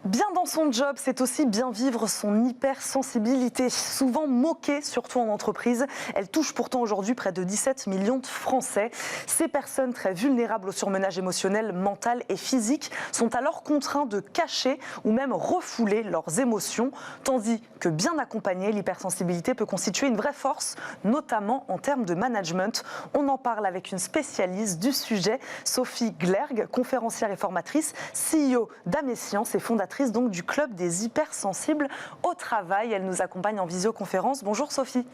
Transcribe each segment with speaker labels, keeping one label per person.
Speaker 1: Bien dans son job, c'est aussi bien vivre son hypersensibilité. Souvent moquée, surtout en entreprise, elle touche pourtant aujourd'hui près de 17 millions de Français. Ces personnes très vulnérables au surmenage émotionnel, mental et physique sont alors contraintes de cacher ou même refouler leurs émotions, tandis que bien accompagnée, l'hypersensibilité peut constituer une vraie force, notamment en termes de management. On en parle avec une spécialiste du sujet, Sophie Glerg, conférencière et formatrice, CEO d'Amescience et fondatrice donc du Club des hypersensibles au travail. Elle nous accompagne en visioconférence. Bonjour Sophie.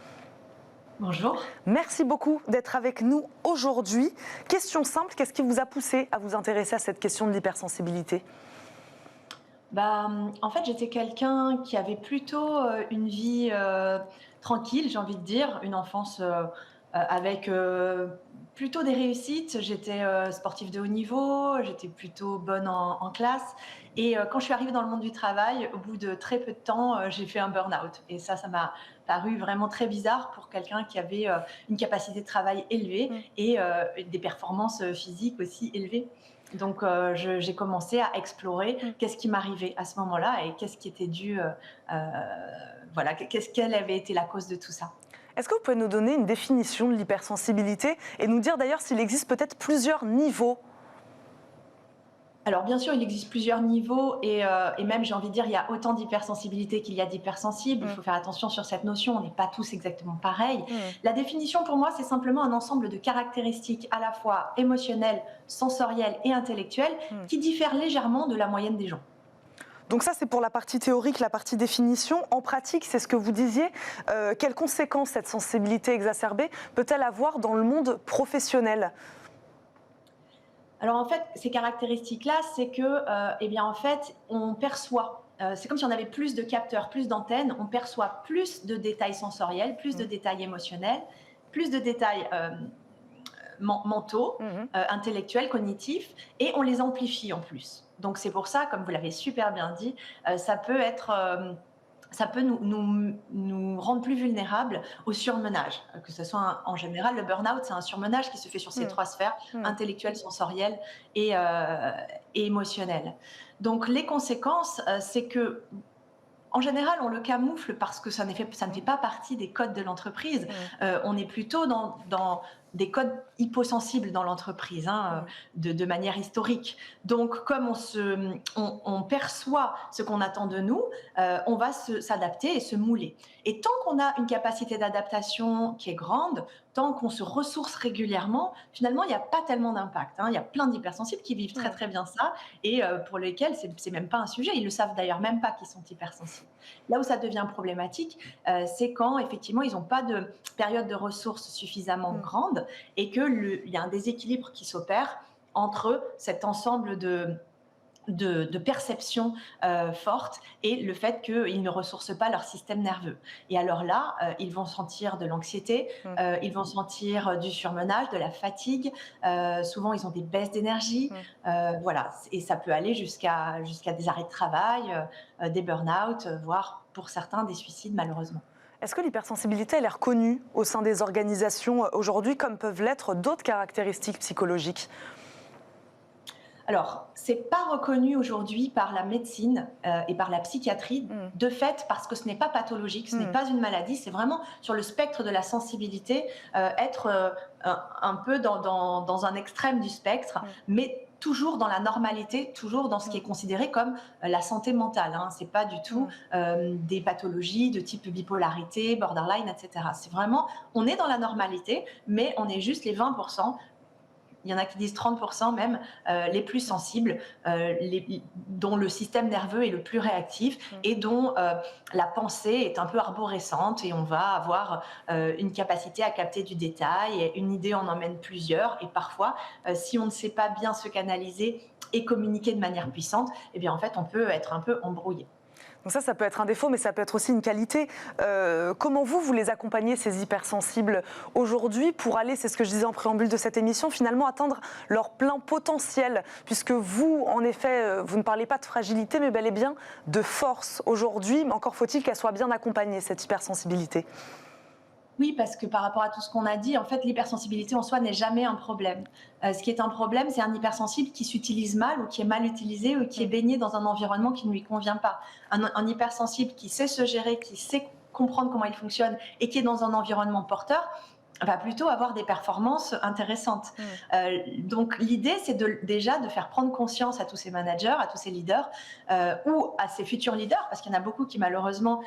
Speaker 2: Bonjour.
Speaker 1: Merci beaucoup d'être avec nous aujourd'hui. Question simple, qu'est-ce qui vous a poussé à vous intéresser à cette question de l'hypersensibilité ?
Speaker 2: En fait, j'étais quelqu'un qui avait plutôt une vie tranquille, j'ai envie de dire, une enfance avec plutôt des réussites. J'étais sportive de haut niveau, j'étais plutôt bonne en classe. Et quand je suis arrivée dans le monde du travail, au bout de très peu de temps, j'ai fait un burn-out. Et ça m'a paru vraiment très bizarre pour quelqu'un qui avait une capacité de travail élevée et des performances physiques aussi élevées. Donc, j'ai commencé à explorer qu'est-ce qui m'arrivait à ce moment-là et qu'est-ce qui était dû, voilà, quelle avait été la cause de tout ça.
Speaker 1: Est-ce que vous pouvez nous donner une définition de l'hypersensibilité et nous dire d'ailleurs s'il existe peut-être plusieurs niveaux ?
Speaker 2: Alors bien sûr, il existe plusieurs niveaux et même j'ai envie de dire, il y a autant d'hypersensibilité qu'il y a d'hypersensibles. Il faut faire attention sur cette notion, on n'est pas tous exactement pareils. La définition pour moi, c'est simplement un ensemble de caractéristiques à la fois émotionnelles, sensorielles et intellectuelles qui diffèrent légèrement de la moyenne des gens.
Speaker 1: Donc ça, c'est pour la partie théorique, la partie définition. En pratique, c'est ce que vous disiez. Quelles conséquences cette sensibilité exacerbée peut-elle avoir dans le monde professionnel ?
Speaker 2: Alors en fait, ces caractéristiques-là, c'est que, eh bien en fait, on perçoit. C'est comme si on avait plus de capteurs, plus d'antennes. On perçoit plus de détails sensoriels, plus de détails émotionnels, plus de détails mentaux, intellectuels, cognitifs, et on les amplifie en plus. Donc c'est pour ça, comme vous l'avez super bien dit, ça peut nous rendre plus vulnérables au surmenage. Que ce soit en général, le burn-out, c'est un surmenage qui se fait sur ces trois sphères, intellectuelle, sensorielle et émotionnelle. Donc les conséquences, c'est que en général, on le camoufle parce que ça ne fait pas partie des codes de l'entreprise. On est plutôt dans des codes hyposensibles dans l'entreprise, de manière historique. Donc, comme on perçoit ce qu'on attend de nous, on va s'adapter et se mouler. Et tant qu'on a une capacité d'adaptation qui est grande, tant qu'on se ressource régulièrement, finalement, il n'y a pas tellement d'impact. Il y a plein d'hypersensibles qui vivent très très bien ça et pour lesquels c'est même pas un sujet. Ils le savent d'ailleurs même pas qu'ils sont hypersensibles. Là où ça devient problématique, c'est quand effectivement ils n'ont pas de période de ressources suffisamment grande et qu'il y a un déséquilibre qui s'opère entre cet ensemble de perceptions fortes et le fait qu'ils ne ressourcent pas leur système nerveux. Et alors là, ils vont sentir de l'anxiété, ils vont sentir du surmenage, de la fatigue. Souvent, ils ont des baisses d'énergie. Voilà. Et ça peut aller jusqu'à des arrêts de travail, des burn-out, voire pour certains des suicides malheureusement.
Speaker 1: Est-ce que l'hypersensibilité elle est reconnue au sein des organisations aujourd'hui comme peuvent l'être d'autres caractéristiques psychologiques ?
Speaker 2: Alors, c'est pas reconnu aujourd'hui par la médecine et par la psychiatrie, de fait, parce que ce n'est pas pathologique, ce n'est pas une maladie, c'est vraiment sur le spectre de la sensibilité, être un peu dans un extrême du spectre, mais toujours dans la normalité, toujours dans ce qui est considéré comme la santé mentale. C'est pas du tout des pathologies de type bipolarité, borderline, etc. C'est vraiment, on est dans la normalité, mais on est juste les 20%. Il y en a qui disent 30% même, les plus sensibles, dont le système nerveux est le plus réactif et dont la pensée est un peu arborescente et on va avoir une capacité à capter du détail, et une idée en emmène plusieurs et parfois, si on ne sait pas bien se canaliser et communiquer de manière puissante, eh bien en fait on peut être un peu embrouillé.
Speaker 1: Donc ça peut être un défaut, mais ça peut être aussi une qualité. Comment vous les accompagnez, ces hypersensibles, aujourd'hui, pour aller, c'est ce que je disais en préambule de cette émission, finalement atteindre leur plein potentiel, puisque vous, en effet, vous ne parlez pas de fragilité, mais bel et bien de force aujourd'hui, mais encore faut-il qu'elle soit bien accompagnée, cette hypersensibilité.
Speaker 2: Oui, parce que par rapport à tout ce qu'on a dit, en fait, l'hypersensibilité en soi n'est jamais un problème. Ce qui est un problème, c'est un hypersensible qui s'utilise mal ou qui est mal utilisé ou qui est baigné dans un environnement qui ne lui convient pas. Un hypersensible qui sait se gérer, qui sait comprendre comment il fonctionne et qui est dans un environnement porteur, va plutôt avoir des performances intéressantes. Donc l'idée, c'est déjà de faire prendre conscience à tous ces managers, à tous ces leaders ou à ces futurs leaders, parce qu'il y en a beaucoup qui malheureusement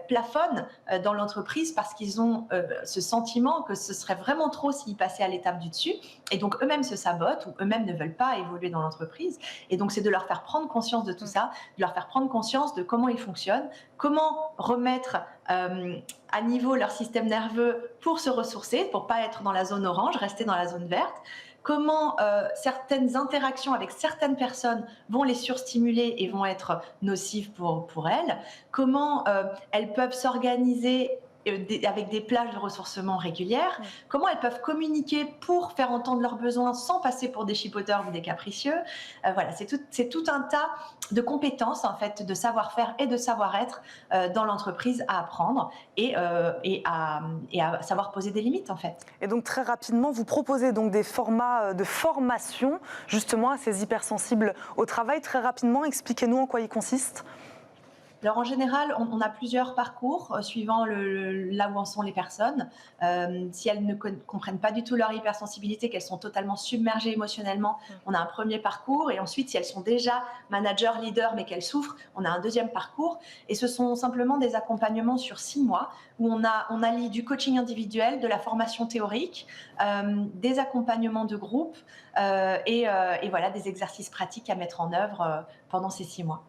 Speaker 2: plafonnent dans l'entreprise parce qu'ils ont ce sentiment que ce serait vraiment trop s'ils passaient à l'étape du dessus, et donc eux-mêmes se sabotent ou eux-mêmes ne veulent pas évoluer dans l'entreprise. Et donc c'est de leur faire prendre conscience de tout ça, de leur faire prendre conscience de comment ils fonctionnent, comment remettre à niveau leur système nerveux pour se ressourcer, pour ne pas être dans la zone orange, rester dans la zone verte, comment certaines interactions avec certaines personnes vont les surstimuler et vont être nocives pour elles, comment elles peuvent s'organiser avec des plages de ressourcement régulières, comment elles peuvent communiquer pour faire entendre leurs besoins sans passer pour des chipoteurs ou des capricieux. Voilà, c'est tout un tas de compétences, en fait, de savoir-faire et de savoir-être dans l'entreprise à apprendre et à savoir poser des limites, en fait.
Speaker 1: Et donc très rapidement, vous proposez donc des formats de formation justement à ces hypersensibles au travail. Très rapidement, expliquez-nous en quoi ils consistent.
Speaker 2: Alors en général, on a plusieurs parcours suivant là où en sont les personnes. Si elles ne comprennent pas du tout leur hypersensibilité, qu'elles sont totalement submergées émotionnellement, on a un premier parcours. Et ensuite, si elles sont déjà managers, leaders, mais qu'elles souffrent, on a un deuxième parcours. Et ce sont simplement des accompagnements sur 6 mois où on allie du coaching individuel, de la formation théorique, des accompagnements de groupe et voilà, des exercices pratiques à mettre en œuvre pendant ces 6 mois.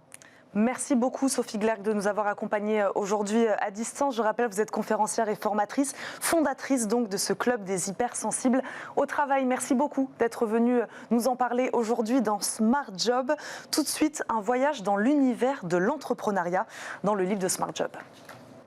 Speaker 1: Merci beaucoup Sophie Glerc de nous avoir accompagnés aujourd'hui à distance. Je rappelle, vous êtes conférencière et formatrice, fondatrice donc de ce club des hypersensibles au travail. Merci beaucoup d'être venue nous en parler aujourd'hui dans Smart Job. Tout de suite, un voyage dans l'univers de l'entrepreneuriat dans le livre de Smart Job.